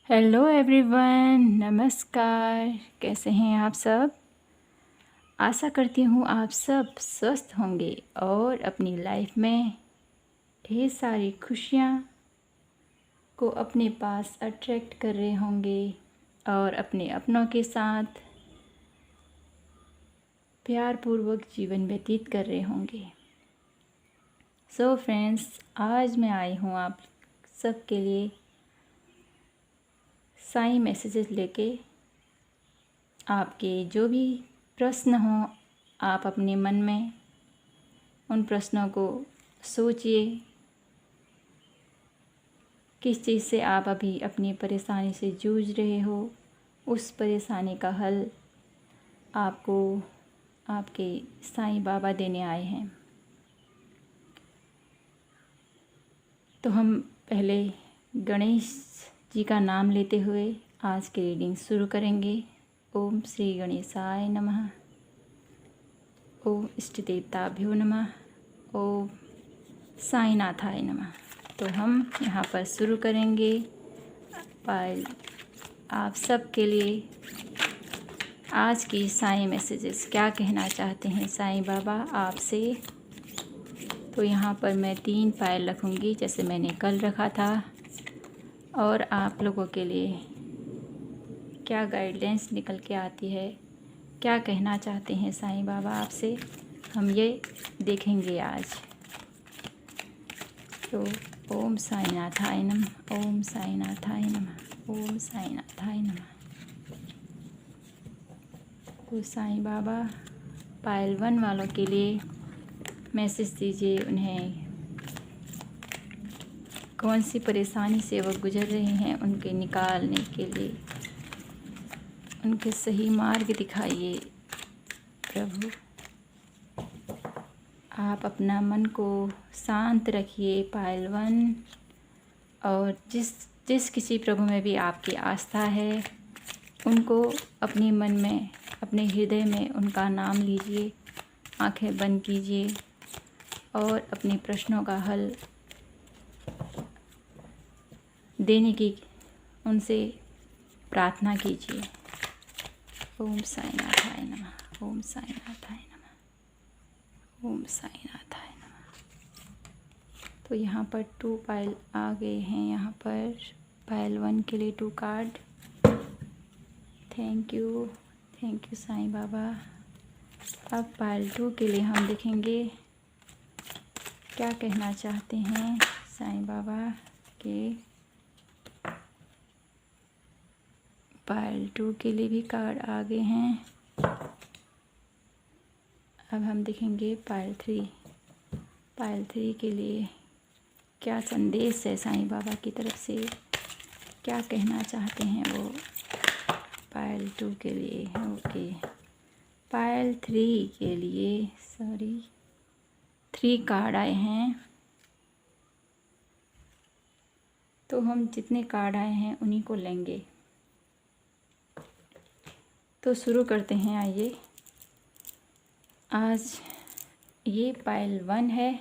Hello everyone, नमस्कार। कैसे हैं आप सब? आशा करती हूँ आप सब स्वस्थ होंगे और अपनी लाइफ में ढेर सारी खुशियाँ को अपने पास अट्रैक्ट कर रहे होंगे और अपने अपनों के साथ प्यारपूर्वक जीवन व्यतीत कर रहे होंगे। सो फ्रेंड्स, आज मैं आई हूँ आप सब के लिए साई मैसेजेस लेके। आपके जो भी प्रश्न हों, आप अपने मन में उन प्रश्नों को सोचिए। किस चीज़ से आप अभी अपनी परेशानी से जूझ रहे हो, उस परेशानी का हल आपको आपके साईं बाबा देने आए हैं। तो हम पहले गणेश जी का नाम लेते हुए आज की रीडिंग शुरू करेंगे। ओम श्री गणेशाय नमः। ओम इष्ट देवताभ्यो नमः। ओम साईनाथाय नमः। तो हम यहाँ पर शुरू करेंगे। आप सब के लिए आज की साईं मैसेजेस क्या कहना चाहते हैं साईं बाबा आपसे। तो यहाँ पर मैं 3 पायल रखूँगी जैसे मैंने कल रखा था। और आप लोगों के लिए क्या गाइडेंस निकल के आती है, क्या कहना चाहते हैं साईं बाबा आपसे, हम ये देखेंगे आज। तो ओम साईनाथाय नमः। ओम साईनाथाय नमः। ओम साईनाथाय नमः। तो साईं बाबा पायल 1 वालों के लिए मैसेज दीजिए। उन्हें कौन सी परेशानी से वो गुजर रहे हैं, उनके निकालने के लिए उनके सही मार्ग दिखाइए प्रभु। आप अपना मन को शांत रखिए पायल 1। और जिस किसी प्रभु में भी आपकी आस्था है, उनको अपने मन में, अपने हृदय में उनका नाम लीजिए। आंखें बंद कीजिए और अपने प्रश्नों का हल देने की उनसे प्रार्थना कीजिए। ओम साईनाथाय नमः। ओम साईनाथाय नमः। ओम साईनाथाय नमः। तो यहाँ पर 2 पायल आ गए हैं। यहाँ पर पायल 1 के लिए 2 card. Thank you Sai Baba. अब पायल 2 के लिए हम देखेंगे क्या कहना चाहते हैं साईं बाबा के। पायल 2 के लिए भी कार्ड आ गए हैं। अब हम देखेंगे पायल 3। पायल 3 के लिए क्या संदेश है साईं बाबा की तरफ से, क्या कहना चाहते हैं वो पायल 2 के लिए। ओके, पायल 3 के लिए 3 कार्ड आए हैं। तो हम जितने कार्ड आए हैं उन्हीं को लेंगे। तो शुरू करते हैं। आइए, आज ये पायल 1 है,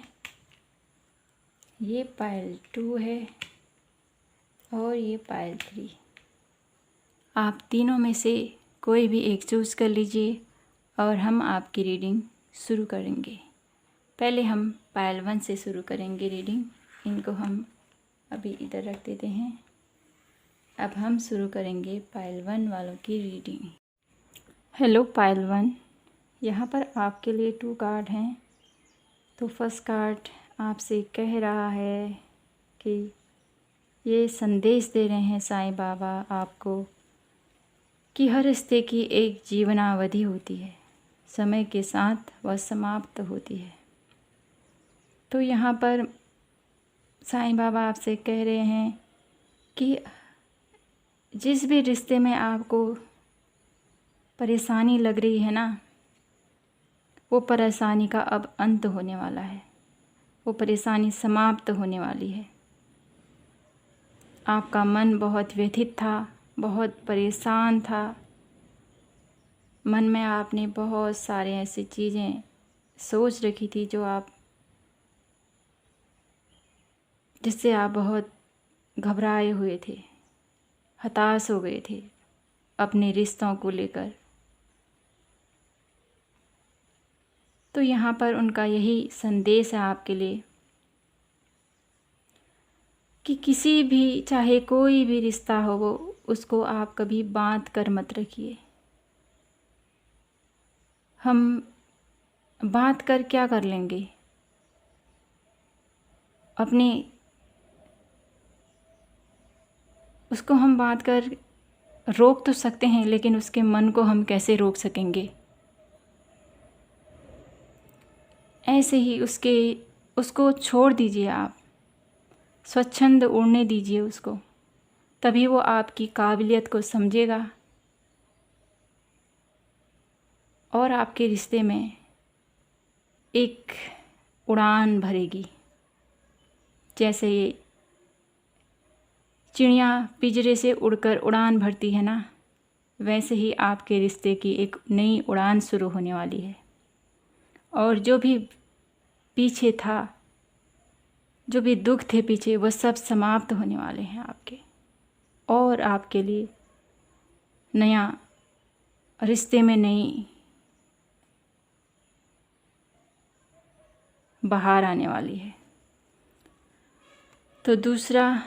ये पायल 2 है और ये पायल 3। आप तीनों में से कोई भी एक चूज़ कर लीजिए और हम आपकी रीडिंग शुरू करेंगे। पहले हम पायल 1 से शुरू करेंगे रीडिंग। इनको हम अभी इधर रख देते हैं। अब हम शुरू करेंगे पायल 1 वालों की रीडिंग। हेलो पायल 1, यहाँ पर आपके लिए 2 कार्ड हैं। तो फर्स्ट कार्ड आपसे कह रहा है कि ये संदेश दे रहे हैं साईं बाबा आपको कि हर रिश्ते की एक जीवनावधि होती है, समय के साथ वह समाप्त होती है। तो यहाँ पर साईं बाबा आपसे कह रहे हैं कि जिस भी रिश्ते में आपको परेशानी लग रही है ना, वो परेशानी का अब अंत होने वाला है। वो परेशानी समाप्त होने वाली है। आपका मन बहुत व्यथित था, बहुत परेशान था। मन में आपने बहुत सारे ऐसी चीज़ें सोच रखी थी जिससे आप बहुत घबराए हुए थे। हताश हो गए थे अपने रिश्तों को लेकर। तो यहाँ पर उनका यही संदेश है आपके लिए कि किसी भी, चाहे कोई भी रिश्ता हो, वो उसको आप कभी बांध कर मत रखिए। हम बांध कर क्या कर लेंगे? अपने उसको हम बांध कर रोक तो सकते हैं, लेकिन उसके मन को हम कैसे रोक सकेंगे? ऐसे ही उसको छोड़ दीजिए आप, स्वच्छंद उड़ने दीजिए उसको, तभी वो आपकी काबिलियत को समझेगा और आपके रिश्ते में एक उड़ान भरेगी। जैसे ये चिड़िया पिंजरे से उड़कर उड़ान भरती है ना, वैसे ही आपके रिश्ते की एक नई उड़ान शुरू होने वाली है। और जो भी पीछे था, जो भी दुख थे पीछे, वो सब समाप्त होने वाले हैं आपके, और आपके लिए नया रिश्ते में नई बहार आने वाली है। तो दूसरा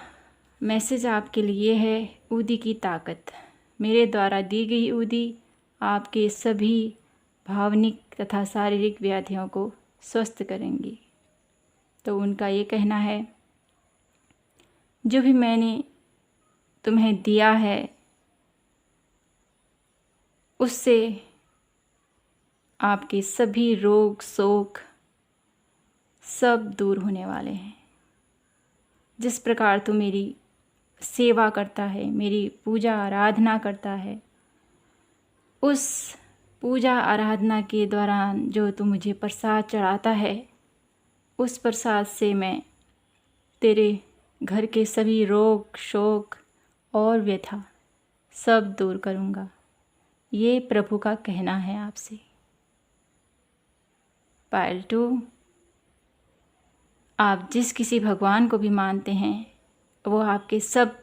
मैसेज आपके लिए है ऊदी की ताकत। मेरे द्वारा दी गई ऊदी आपके सभी भावनिक तथा शारीरिक व्याधियों को स्वस्थ करेंगी। तो उनका ये कहना है, जो भी मैंने तुम्हें दिया है उससे आपके सभी रोग शोक सब दूर होने वाले हैं। जिस प्रकार तू मेरी सेवा करता है, मेरी पूजा आराधना करता है, उस पूजा आराधना के दौरान जो तू मुझे प्रसाद चढ़ाता है, उस प्रसाद से मैं तेरे घर के सभी रोग शोक और व्यथा सब दूर करूँगा। ये प्रभु का कहना है आपसे। पायल 2, आप जिस किसी भगवान को भी मानते हैं, वो आपके सब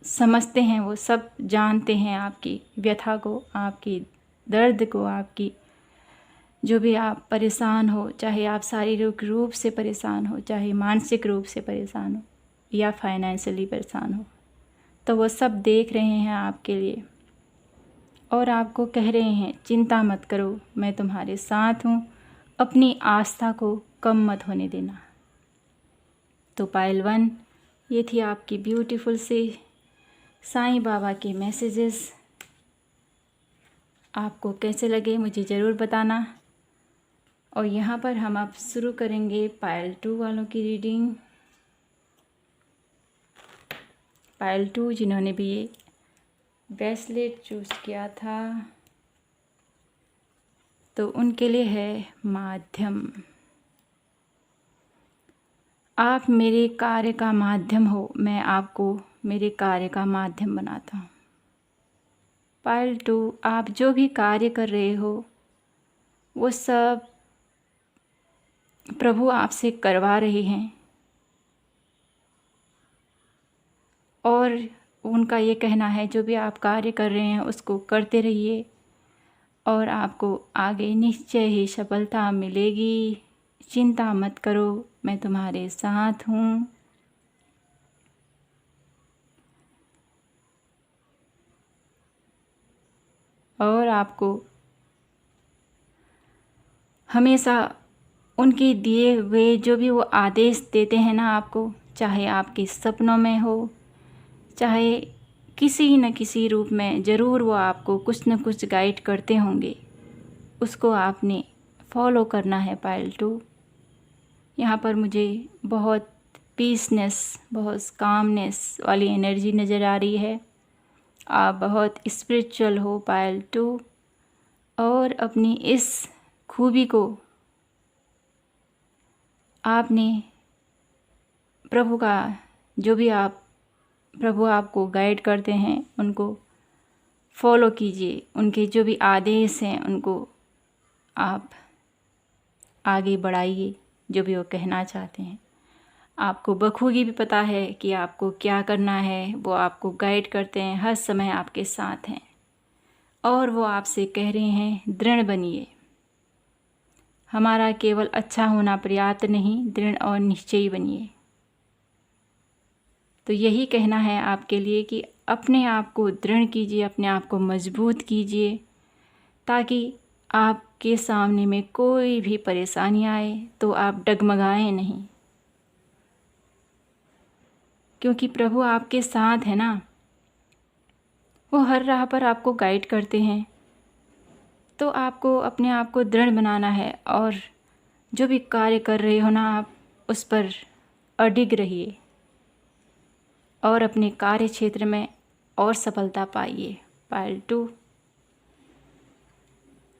समझते हैं, वो सब जानते हैं आपकी व्यथा को, आपकी दर्द को, आपकी जो भी आप परेशान हो, चाहे आप शारीरिक रूप से परेशान हो, चाहे मानसिक रूप से परेशान हो, या फाइनेंशियली परेशान हो, तो वो सब देख रहे हैं आपके लिए और आपको कह रहे हैं, चिंता मत करो, मैं तुम्हारे साथ हूँ, अपनी आस्था को कम मत होने देना। तो पायल 1, ये थी आपकी ब्यूटीफुल से साईं बाबा के मैसेजेस। आपको कैसे लगे मुझे ज़रूर बताना। और यहाँ पर हम अब शुरू करेंगे पायल 2 वालों की रीडिंग। पायल 2 जिन्होंने भी ये ब्रेसलेट चूज़ किया था, तो उनके लिए है माध्यम। आप मेरे कार्य का माध्यम हो, मैं आपको मेरे कार्य का माध्यम बनाता हूँ। पायल 2, आप जो भी कार्य कर रहे हो वो सब प्रभु आपसे करवा रहे हैं, और उनका ये कहना है जो भी आप कार्य कर रहे हैं उसको करते रहिए और आपको आगे निश्चय ही सफलता मिलेगी। चिंता मत करो, मैं तुम्हारे साथ हूँ। और आपको हमेशा उनके दिए हुए जो भी वो आदेश देते हैं ना आपको, चाहे आपके सपनों में हो, चाहे किसी न किसी रूप में, ज़रूर वो आपको कुछ न कुछ गाइड करते होंगे, उसको आपने फॉलो करना है। पायल 2, यहाँ पर मुझे बहुत पीसनेस, बहुत कामनेस वाली एनर्जी नज़र आ रही है। आप बहुत स्पिरिचुअल हो पायल 2, और अपनी इस खूबी को आपने प्रभु आपको गाइड करते हैं उनको फॉलो कीजिए। उनके जो भी आदेश हैं उनको आप आगे बढ़ाइए, जो भी वो कहना चाहते हैं। आपको बखूबी भी पता है कि आपको क्या करना है। वो आपको गाइड करते हैं, हर समय आपके साथ हैं और वो आपसे कह रहे हैं दृढ़ बनिए। हमारा केवल अच्छा होना पर्याप्त नहीं, दृढ़ और निश्चयी बनिए। तो यही कहना है आपके लिए कि अपने आप को दृढ़ कीजिए, अपने आप को मजबूत कीजिए, ताकि आपके सामने में कोई भी परेशानी आए तो आप डगमगाएं नहीं, क्योंकि प्रभु आपके साथ है ना। वो हर राह पर आपको गाइड करते हैं। तो आपको अपने आप को दृढ़ बनाना है और जो भी कार्य कर रहे हो ना, आप उस पर अडिग रहिए और अपने कार्य क्षेत्र में और सफलता पाइए। पार्ट 2।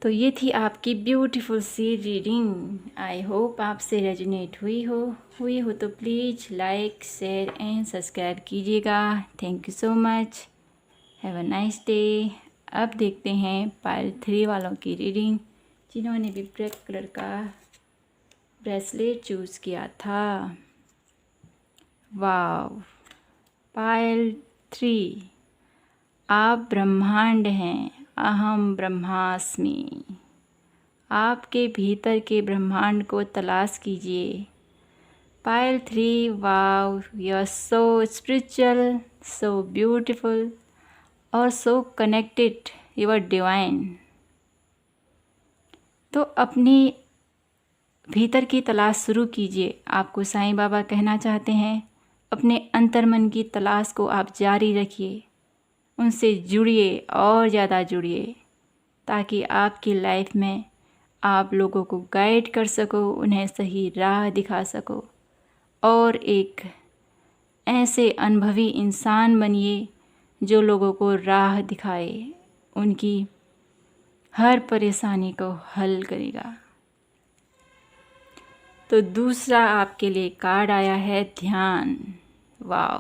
तो ये थी आपकी ब्यूटीफुल सी रीडिंग। आई होप आपसे रेजोनेट हुई हो तो please like, share and subscribe कीजिएगा। Thank you so much. Have a nice day. अब देखते हैं पार्ट 3 वालों की रीडिंग, जिन्होंने भी ब्लैक कलर का ब्रेसलेट चूज़ किया था। वाव। पार्ट 3। आप ब्रह्मांड हैं, अहम ब्रह्मास्मि। आपके भीतर के ब्रह्मांड को तलाश कीजिए। Part 3। Wow, you are so spiritual, so beautiful और so connected, you are divine. तो अपनी भीतर की तलाश शुरू कीजिए। आपको साईं बाबा कहना चाहते हैं, अपने अंतर्मन की तलाश को आप जारी रखिए, उनसे जुड़िए और ज़्यादा जुड़िए, ताकि आपकी लाइफ में आप लोगों को गाइड कर सको, उन्हें सही राह दिखा सको और एक ऐसे अनुभवी इंसान बनिए जो लोगों को राह दिखाए, उनकी हर परेशानी को हल करेगा। तो दूसरा आपके लिए कार्ड आया है ध्यान। वाह।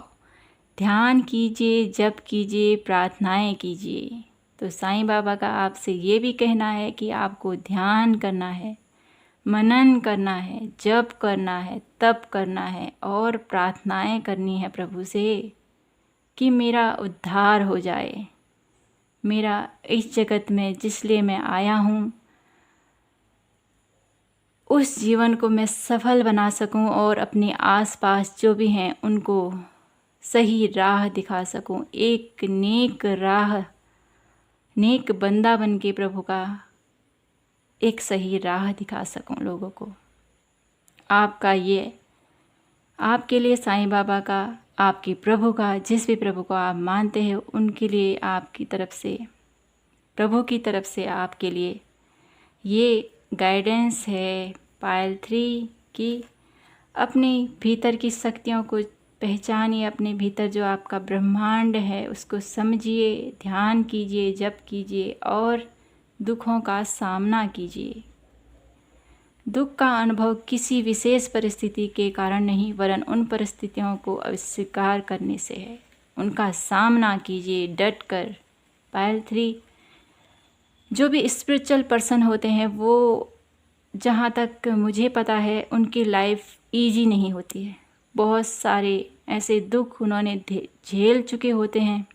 ध्यान कीजिए, जप कीजिए, प्रार्थनाएं कीजिए। तो साईं बाबा का आपसे ये भी कहना है कि आपको ध्यान करना है, मनन करना है, जप करना है, तप करना है और प्रार्थनाएं करनी है प्रभु से कि मेरा उद्धार हो जाए, मेरा इस जगत में जिस लिए मैं आया हूँ उस जीवन को मैं सफल बना सकूं और अपने आसपास जो भी हैं उनको सही राह दिखा सकूं, एक नेक बंदा बन के प्रभु का एक सही राह दिखा सकूं लोगों को। आपके लिए साईं बाबा का, आपके प्रभु का, जिस भी प्रभु को आप मानते हैं उनके लिए आपकी तरफ से, प्रभु की तरफ से आपके लिए ये गाइडेंस है पार्ट 3 की। अपने भीतर की शक्तियों को पहचानिए, अपने भीतर जो आपका ब्रह्मांड है उसको समझिए, ध्यान कीजिए, जप कीजिए और दुखों का सामना कीजिए। दुख का अनुभव किसी विशेष परिस्थिति के कारण नहीं, वरन उन परिस्थितियों को अस्वीकार करने से है। उनका सामना कीजिए डट कर। पार्ट 3। जो भी स्पिरिचुअल पर्सन होते हैं वो, जहाँ तक मुझे पता है, उनकी लाइफ इजी नहीं होती है। बहुत सारे ऐसे दुख उन्होंने झेल चुके होते हैं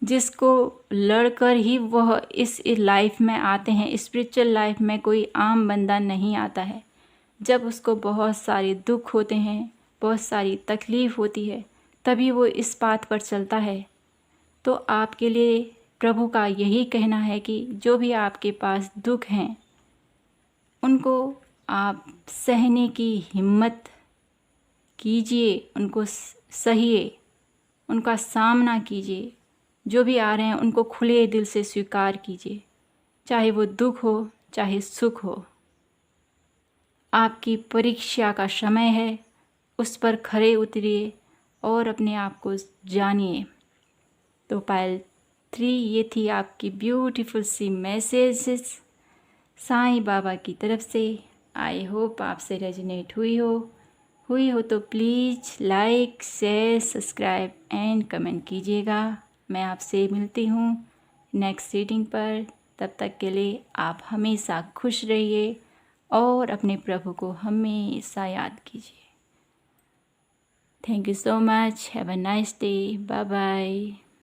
जिसको लड़कर ही वह इस लाइफ में आते हैं। स्पिरिचुअल लाइफ में कोई आम बंदा नहीं आता है। जब उसको बहुत सारे दुख होते हैं, बहुत सारी तकलीफ़ होती है, तभी वो इस पाथ पर चलता है। तो आपके लिए प्रभु का यही कहना है कि जो भी आपके पास दुख हैं उनको आप सहने की हिम्मत कीजिए, उनको सहिए, उनका सामना कीजिए। जो भी आ रहे हैं उनको खुले दिल से स्वीकार कीजिए, चाहे वो दुख हो चाहे सुख हो। आपकी परीक्षा का समय है, उस पर खरे उतरिए और अपने आप को जानिए। तो पार्ट 3 ये थी आपकी ब्यूटीफुल सी मैसेजेस साईं बाबा की तरफ से। आई होप आपसे रेजोनेट हुई हो तो please like, share, subscribe and comment कीजिएगा। मैं आपसे मिलती हूँ नेक्स्ट रीडिंग पर। तब तक के लिए आप हमेशा खुश रहिए और अपने प्रभु को हमेशा याद कीजिए। Thank you so much. Have a nice day. Bye bye.